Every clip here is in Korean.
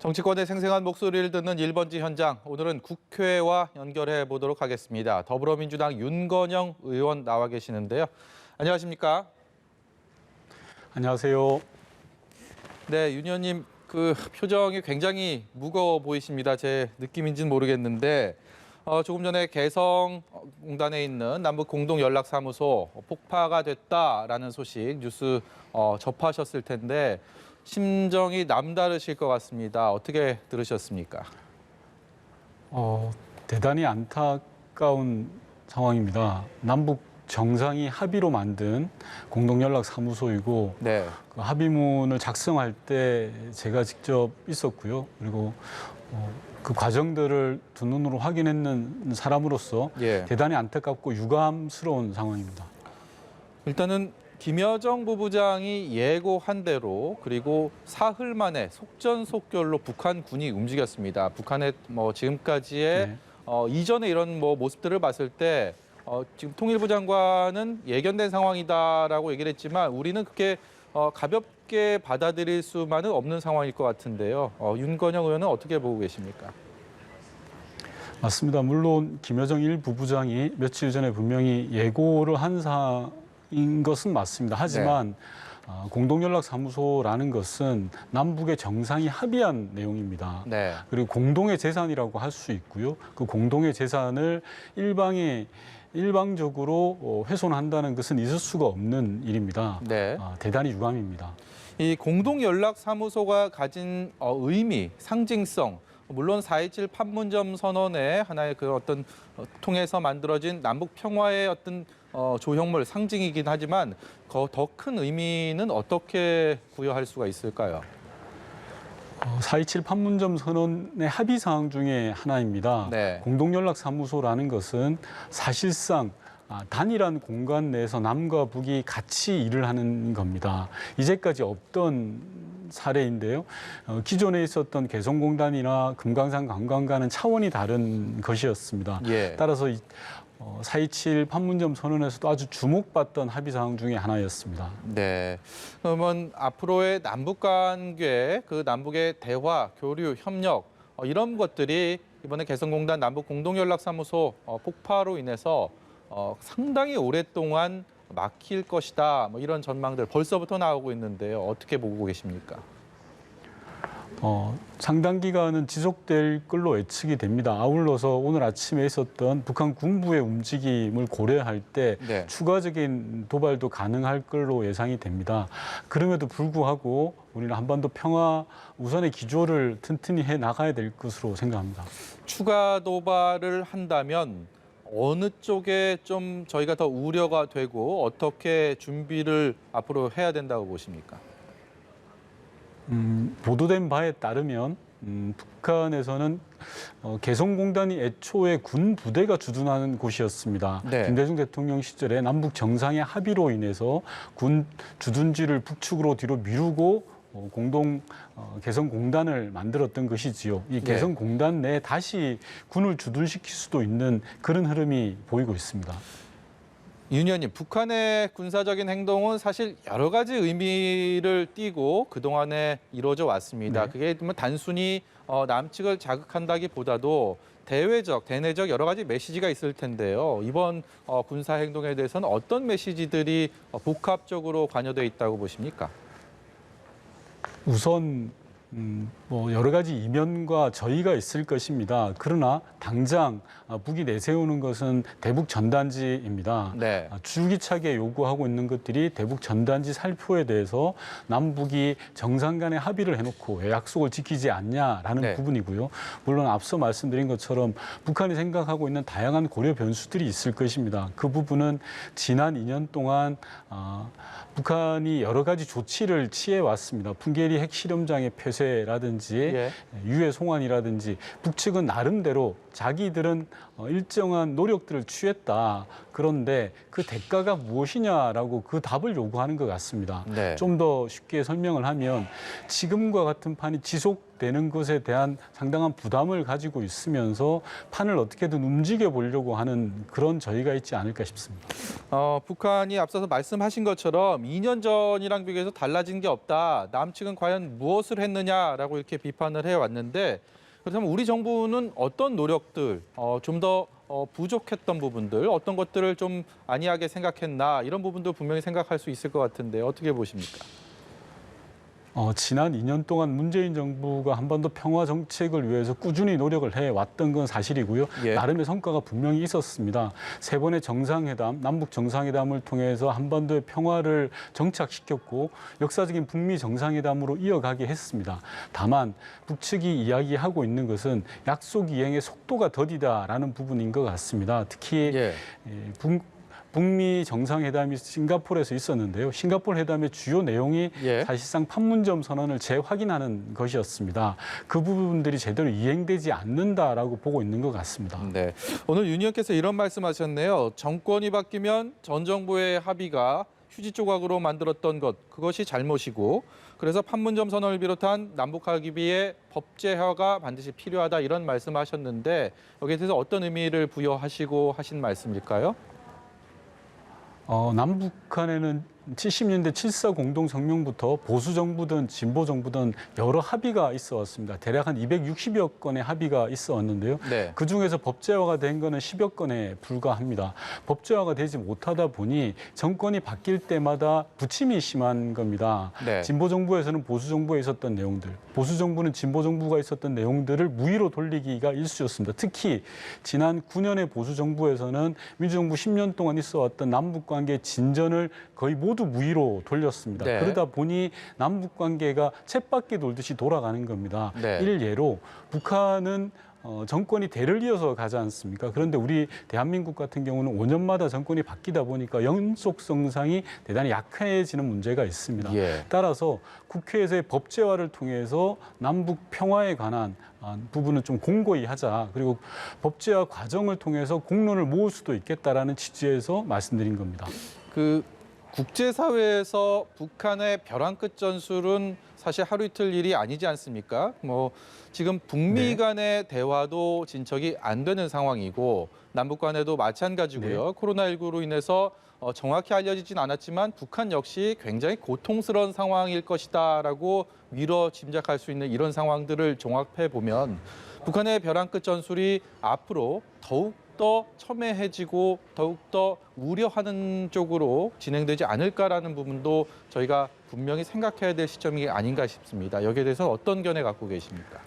정치권의 생생한 목소리를 듣는 1번지 현장, 오늘은 국회와 연결해 보도록 하겠습니다. 더불어민주당 윤건영 의원 나와 계시는데요. 안녕하십니까? 안녕하세요. 네, 윤 의원님 그 표정이 굉장히 무거워 보이십니다. 제 느낌인지는 모르겠는데 조금 전에 개성공단에 있는 남북공동연락사무소 폭파가 됐다라는 소식 뉴스 접하셨을 텐데 심정이 남다르실 것 같습니다. 어떻게 들으셨습니까? 대단히 안타까운 상황입니다. 남북 정상이 합의로 만든 공동연락사무소이고 네. 그 합의문을 작성할 때 제가 직접 있었고요. 그리고 그 과정들을 두 눈으로 확인했는 사람으로서 예. 대단히 안타깝고 유감스러운 상황입니다. 일단은 김여정 부부장이 예고한 대로 그리고 사흘 만에 속전속결로 북한군이 움직였습니다. 북한의 지금까지의 네. 이전에 이런 모습들을 봤을 때 지금 통일부 장관은 예견된 상황이다라고 얘기를 했지만 우리는 그렇게 가볍게 받아들일 수만은 없는 상황일 것 같은데요. 윤건영 의원은 어떻게 보고 계십니까? 맞습니다. 물론 김여정 일 부부장이 며칠 전에 분명히 예고를 한 사항인 것은 맞습니다. 하지만 공동연락사무소라는 것은 남북의 정상이 합의한 내용입니다. 네. 그리고 공동의 재산이라고 할 수 있고요. 그 공동의 재산을 일방적으로 훼손한다는 것은 있을 수가 없는 일입니다. 네. 대단히 유감입니다. 이 공동연락사무소가 가진 의미, 상징성, 물론 4.27 판문점 선언의 하나의 그 어떤 통해서 만들어진 남북 평화의 어떤 조형물, 상징이긴 하지만 더 큰 의미는 어떻게 부여할 수가 있을까요? 4.27 판문점 선언의 합의 사항 중에 하나입니다. 네. 공동연락사무소라는 것은 사실상 단일한 공간 내에서 남과 북이 같이 일을 하는 겁니다. 이제까지 없던 사례인데요. 기존에 있었던 개성공단이나 금강산 관광과는 차원이 다른 것이었습니다. 예. 따라서 4.27 판문점 선언에서도 아주 주목받던 합의 사항 중에 하나였습니다. 네. 그러면 앞으로의 남북 관계, 그 남북의 대화, 교류, 협력 이런 것들이 이번에 개성공단 남북 공동연락사무소 폭파로 인해서 상당히 오랫동안 막힐 것이다. 이런 전망들 벌써부터 나오고 있는데요. 어떻게 보고 계십니까? 상당 기간은 지속될 걸로 예측이 됩니다. 아울러서 오늘 아침에 있었던 북한 군부의 움직임을 고려할 때 네. 추가적인 도발도 가능할 걸로 예상이 됩니다. 그럼에도 불구하고 우리는 한반도 평화 우선의 기조를 튼튼히 해 나가야 될 것으로 생각합니다. 추가 도발을 한다면 어느 쪽에 좀 저희가 더 우려가 되고 어떻게 준비를 앞으로 해야 된다고 보십니까? 보도된 바에 따르면 북한에서는 개성공단이 애초에 군 부대가 주둔하는 곳이었습니다. 네. 김대중 대통령 시절에 남북 정상의 합의로 인해서 군 주둔지를 북측으로 뒤로 미루고 공동 개성공단을 만들었던 것이지요. 이 개성공단 내에 다시 군을 주둔시킬 수도 있는 그런 흐름이 보이고 있습니다. 윤 의원님, 북한의 군사적인 행동은 사실 여러 가지 의미를 띠고 그동안에 이루어져 왔습니다. 네. 그게 단순히 남측을 자극한다기보다도 대외적, 대내적 여러 가지 메시지가 있을 텐데요. 이번 군사 행동에 대해서는 어떤 메시지들이 복합적으로 관여돼 있다고 보십니까? 우선 여러 가지 이면과 저희가 있을 것입니다. 그러나 당장 북이 내세우는 것은 대북 전단지입니다. 네. 줄기차게 요구하고 있는 것들이 대북 전단지 살포에 대해서 남북이 정상 간에 합의를 해놓고 왜 약속을 지키지 않냐라는 네. 부분이고요. 물론 앞서 말씀드린 것처럼 북한이 생각하고 있는 다양한 고려 변수들이 있을 것입니다. 그 부분은 지난 2년 동안 북한이 여러 가지 조치를 취해왔습니다. 풍계리 핵실험장의 폐쇄라든지 유해 송환이라든지 북측은 나름대로 자기들은 일정한 노력들을 취했다. 그런데 그 대가가 무엇이냐라고 그 답을 요구하는 것 같습니다. 네. 좀 더 쉽게 설명을 하면 지금과 같은 판이 지속될 되는 것에 대한 상당한 부담을 가지고 있으면서 판을 어떻게든 움직여 보려고 하는 그런 저희가 있지 않을까 싶습니다. 북한이 앞서서 말씀하신 것처럼 2년 전이랑 비교해서 달라진 게 없다. 남측은 과연 무엇을 했느냐라고 이렇게 비판을 해왔는데 그렇다면 우리 정부는 어떤 노력들, 좀 더 부족했던 부분들, 어떤 것들을 좀 안이하게 생각했나 이런 부분도 분명히 생각할 수 있을 것 같은데 어떻게 보십니까? 지난 2년 동안 문재인 정부가 한반도 평화 정책을 위해서 꾸준히 노력을 해왔던 건 사실이고요. 예. 나름의 성과가 분명히 있었습니다. 세 번의 정상회담, 남북 정상회담을 통해서 한반도의 평화를 정착시켰고 역사적인 북미 정상회담으로 이어가게 했습니다. 다만 북측이 이야기하고 있는 것은 약속 이행의 속도가 더디다라는 부분인 것 같습니다. 특히 예. 북미 정상회담이 싱가포르에서 있었는데요. 싱가포르 회담의 주요 내용이 예. 사실상 판문점 선언을 재확인하는 것이었습니다. 그 부분들이 제대로 이행되지 않는다라고 보고 있는 것 같습니다. 네. 오늘 윤 의원께서 이런 말씀하셨네요. 정권이 바뀌면 전 정부의 합의가 휴지 조각으로 만들었던 것, 그것이 잘못이고 그래서 판문점 선언을 비롯한 남북 합의의 법제화가 반드시 필요하다 이런 말씀하셨는데 여기에 대해서 어떤 의미를 부여하시고 하신 말씀일까요? 남북한에는 70년대 7.4 공동성명부터 보수 정부든 진보 정부든 여러 합의가 있어 왔습니다. 대략 한 260여 건의 합의가 있어 왔는데요. 네. 그중에서 법제화가 된 거는 10여 건에 불과합니다. 법제화가 되지 못하다 보니 정권이 바뀔 때마다 부침이 심한 겁니다. 네. 진보 정부에서는 보수 정부에 있었던 내용들, 보수 정부는 진보 정부가 있었던 내용들을 무위로 돌리기가 일쑤였습니다. 특히 지난 9년의 보수 정부에서는 민주정부 10년 동안 있어 왔던 남북 관계 진전을 거의 모두 무위로 돌렸습니다. 네. 그러다 보니 남북 관계가 쳇바퀴 돌듯이 돌아가는 겁니다. 네. 일례로 북한은 정권이 대를 이어서 가지 않습니까? 그런데 우리 대한민국 같은 경우는 5년마다 정권이 바뀌다 보니까 연속성상이 대단히 약해지는 문제가 있습니다. 예. 따라서 국회에서의 법제화를 통해서 남북 평화에 관한 부분은 좀 공고히 하자. 그리고 법제화 과정을 통해서 공론을 모을 수도 있겠다라는 취지에서 말씀드린 겁니다. 그 국제사회에서 북한의 벼랑 끝 전술은 사실 하루 이틀 일이 아니지 않습니까? 뭐 지금 북미 간의 대화도 진척이 안 되는 상황이고 남북 간에도 마찬가지고요. 코로나19로 인해서 정확히 알려지진 않았지만 북한 역시 굉장히 고통스러운 상황일 것이다라고 미뤄 짐작할 수 있는 이런 상황들을 종합해 보면 북한의 벼랑 끝 전술이 앞으로 더욱더 첨예해지고 더욱더 우려하는 쪽으로 진행되지 않을까라는 부분도 저희가 분명히 생각해야 될 시점이 아닌가 싶습니다. 여기에 대해서 어떤 견해 갖고 계십니까?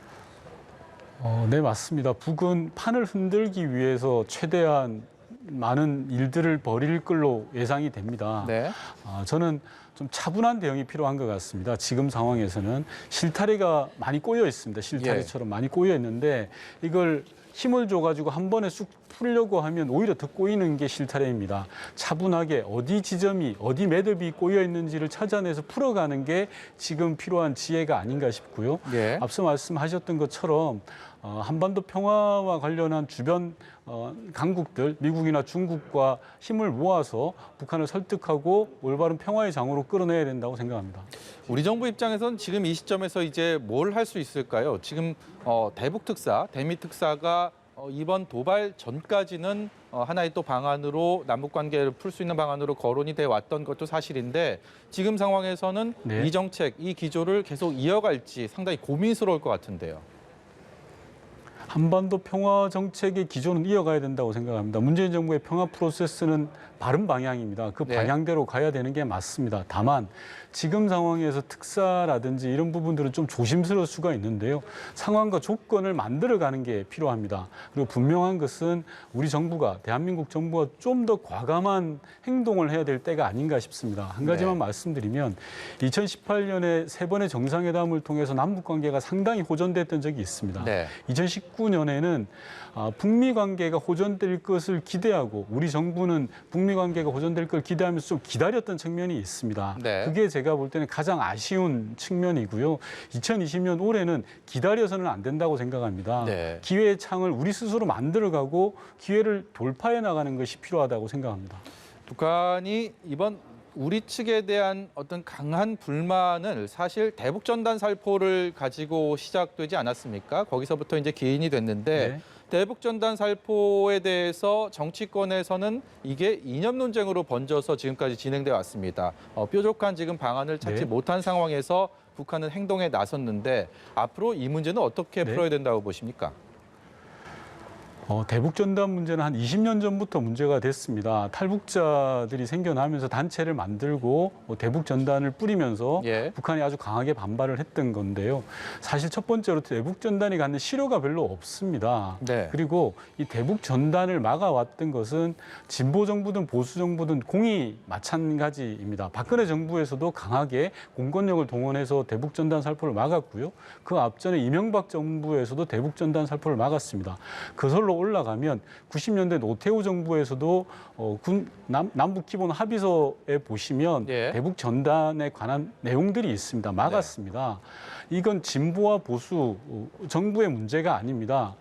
네, 맞습니다. 북은 판을 흔들기 위해서 최대한 많은 일들을 벌일 걸로 예상이 됩니다. 네. 저는 좀 차분한 대응이 필요한 것 같습니다. 지금 상황에서는 실타래가 많이 꼬여 있습니다. 실타래처럼 많이 꼬여 있는데 이걸 힘을 줘가지고 한 번에 쑥 풀려고 하면 오히려 더 꼬이는 게 실타래입니다. 차분하게 어디 지점이, 어디 매듭이 꼬여 있는지를 찾아내서 풀어가는 게 지금 필요한 지혜가 아닌가 싶고요. 예. 앞서 말씀하셨던 것처럼 한반도 평화와 관련한 주변 강국들, 미국이나 중국과 힘을 모아서 북한을 설득하고 올바른 평화의 장으로 끌어내야 된다고 생각합니다. 우리 정부 입장에서는 지금 이 시점에서 이제 뭘 할 수 있을까요? 지금 대북 특사, 대미 특사가 이번 도발 전까지는 하나의 또 방안으로 남북 관계를 풀 수 있는 방안으로 거론이 돼 왔던 것도 사실인데 지금 상황에서는 이 정책, 이 기조를 계속 이어갈지 상당히 고민스러울 것 같은데요. 한반도 평화 정책의 기조는 이어가야 된다고 생각합니다. 문재인 정부의 평화 프로세스는 바른 방향입니다. 그 방향대로 가야 되는 게 맞습니다. 다만 지금 상황에서 특사라든지 이런 부분들은 좀 조심스러울 수가 있는데요. 상황과 조건을 만들어가는 게 필요합니다. 그리고 분명한 것은 우리 정부가, 대한민국 정부가 좀 더 과감한 행동을 해야 될 때가 아닌가 싶습니다. 한 가지만 말씀드리면 2018년에 세 번의 정상회담을 통해서 남북관계가 상당히 호전됐던 적이 있습니다. 2019년에는 북미 관계가 호전될 것을 기대하고 우리 정부는 북미 관계가 호전될 걸 기대하면서 좀 기다렸던 측면이 있습니다. 그게 제가 볼 때는 가장 아쉬운 측면이고요. 2020년 올해는 기다려서는 안 된다고 생각합니다. 기회의 창을 우리 스스로 만들어가고 기회를 돌파해 나가는 것이 필요하다고 생각합니다. 북한이 이번 우리 측에 대한 어떤 강한 불만을 사실 대북전단 살포를 가지고 시작되지 않았습니까? 거기서부터 이제 기인이 됐는데 네. 대북전단 살포에 대해서 정치권에서는 이게 이념 논쟁으로 번져서 지금까지 진행돼 왔습니다. 뾰족한 지금 방안을 찾지 네. 못한 상황에서 북한은 행동에 나섰는데 앞으로 이 문제는 어떻게 네. 풀어야 된다고 보십니까? 대북 전단 문제는 한 20년 전부터 문제가 됐습니다. 탈북자들이 생겨나면서 단체를 만들고 대북 전단을 뿌리면서 예. 북한이 아주 강하게 반발을 했던 건데요. 사실 첫 번째로 대북 전단이 갖는 실효가 별로 없습니다. 네. 그리고 이 대북 전단을 막아왔던 것은 진보 정부든 보수 정부든 공이 마찬가지입니다. 박근혜 정부에서도 강하게 공권력을 동원해서 대북 전단 살포를 막았고요. 그 앞전에 이명박 정부에서도 대북 전단 살포를 막았습니다. 그걸로 올라가면 90년대 노태우 정부에서도 남북 기본 합의서에 보시면 예. 대북 전단에 관한 내용들이 있습니다. 막았습니다. 이건 진보와 보수 정부의 문제가 아닙니다.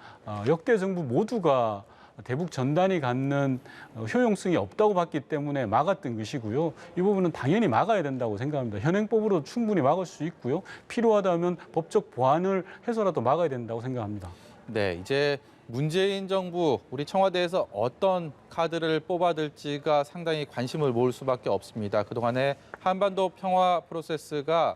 역대 정부 모두가 대북 전단이 갖는 효용성이 없다고 봤기 때문에 막았던 것이고요. 이 부분은 당연히 막아야 된다고 생각합니다. 현행법으로 충분히 막을 수 있고요. 필요하다면 법적 보완을 해서라도 막아야 된다고 생각합니다. 네, 이제 문재인 정부, 우리 청와대에서 어떤 카드를 뽑아들지가 상당히 관심을 모을 수밖에 없습니다. 그동안의 한반도 평화 프로세스가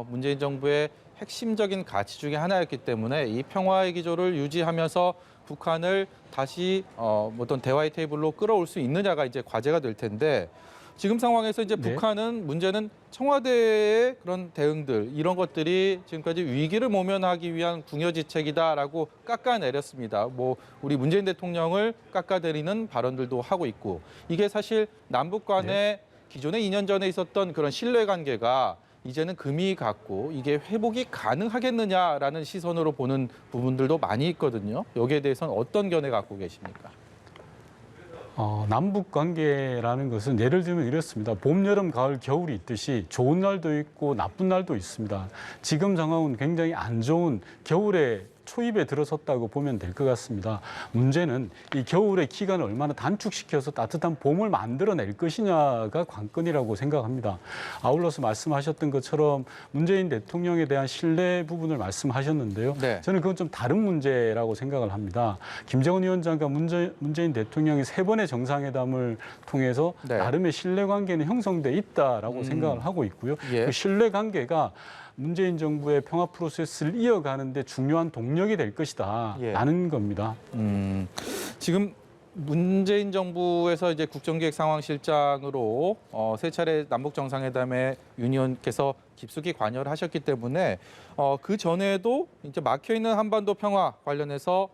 문재인 정부의 핵심적인 가치 중에 하나였기 때문에 이 평화의 기조를 유지하면서 북한을 다시 어떤 대화의 테이블로 끌어올 수 있느냐가 이제 과제가 될 텐데 지금 상황에서 이제 네. 북한은 문제는 청와대의 그런 대응들 이런 것들이 지금까지 위기를 모면하기 위한 궁여지책이다라고 깎아내렸습니다. 뭐 우리 문재인 대통령을 깎아내리는 발언들도 하고 있고 이게 사실 남북 간의 기존에 2년 전에 있었던 그런 신뢰관계가 이제는 금이 갔고 이게 회복이 가능하겠느냐라는 시선으로 보는 부분들도 많이 있거든요. 여기에 대해서는 어떤 견해 갖고 계십니까? 남북 관계라는 것은 예를 들면 이렇습니다. 봄, 여름, 가을, 겨울이 있듯이 좋은 날도 있고 나쁜 날도 있습니다. 지금 상황은 굉장히 안 좋은 겨울에 초입에 들어섰다고 보면 될 것 같습니다. 문제는 이 겨울의 기간을 얼마나 단축시켜서 따뜻한 봄을 만들어낼 것이냐가 관건이라고 생각합니다. 아울러서 말씀하셨던 것처럼 문재인 대통령에 대한 신뢰 부분을 말씀하셨는데요. 네. 저는 그건 좀 다른 문제라고 생각을 합니다. 김정은 위원장과 문재인 대통령이 3번의 정상회담을 통해서 네. 나름의 신뢰관계는 형성돼 있다라고 생각을 하고 있고요. 예. 그 신뢰관계가 문재인 정부의 평화 프로세스를 이어가는데 중요한 동력이 될 것이다. 예. 라는 겁니다. 지금 문재인 정부에서 이제 국정기획상황실장으로 세 차례 남북 정상회담에 윤 의원께서 깊숙이 관여를 하셨기 때문에 그 전에도 이제 막혀 있는 한반도 평화 관련해서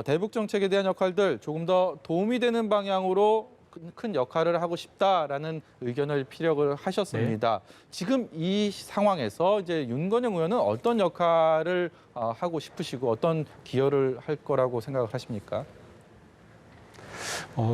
대북 정책에 대한 역할들 조금 더 도움이 되는 방향으로 큰 역할을 하고 싶다라는 의견을 피력을 하셨습니다. 지금 이 상황에서 이제 윤건영 의원은 어떤 역할을 하고 싶으시고 어떤 기여를 할 거라고 생각을 하십니까?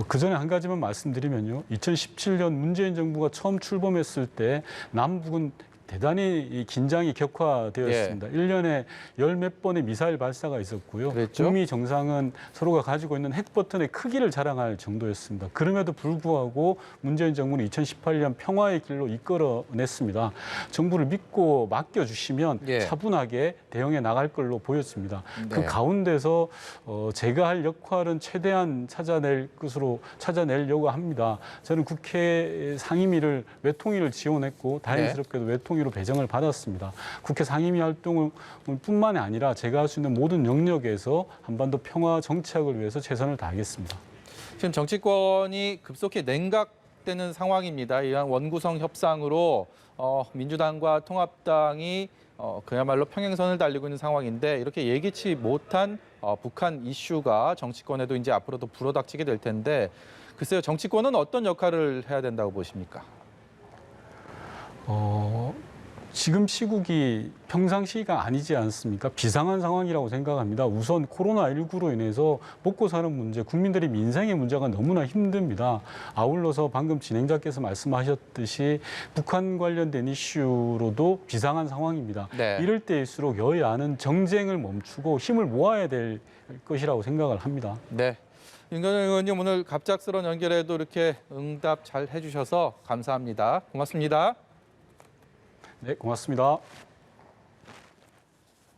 그 전에 한 가지만 말씀드리면요. 2017년 문재인 정부가 처음 출범했을 때 남북은 대단히 긴장이 격화되었습니다. 1년에 열 몇 번의 미사일 발사가 있었고요. 그랬죠? 북미 정상은 서로가 가지고 있는 핵버튼의 크기를 자랑할 정도였습니다. 그럼에도 불구하고 문재인 정부는 2018년 평화의 길로 이끌어냈습니다. 정부를 믿고 맡겨주시면 예. 차분하게 대응해 나갈 걸로 보였습니다. 네. 그 가운데서 제가 할 역할은 최대한 찾아내려고 합니다. 저는 국회 상임위를 외통위를 지원했고 다행스럽게도 외통위로 배정을 받았습니다. 국회 상임위 활동을 뿐만이 아니라 제가 할 수 있는 모든 영역에서 한반도 평화 정착을 위해서 최선을 다하겠습니다. 지금 정치권이 급속히 냉각되는 상황입니다. 이런 원구성 협상으로 민주당과 통합당이 그야말로 평행선을 달리고 있는 상황인데 이렇게 예기치 못한 북한 이슈가 정치권에도 이제 앞으로도 불어닥치게 될 텐데 글쎄요, 정치권은 어떤 역할을 해야 된다고 보십니까? 지금 시국이 평상시가 아니지 않습니까? 비상한 상황이라고 생각합니다. 우선 코로나19로 인해서 먹고 사는 문제, 국민들의 민생의 문제가 너무나 힘듭니다. 아울러서 방금 진행자께서 말씀하셨듯이 북한 관련된 이슈로도 비상한 상황입니다. 네. 이럴 때일수록 여야는 정쟁을 멈추고 힘을 모아야 될 것이라고 생각을 합니다. 네. 윤건영 의원님 오늘 갑작스러운 연결에도 이렇게 응답 잘 해주셔서 감사합니다. 고맙습니다. 네, 고맙습니다.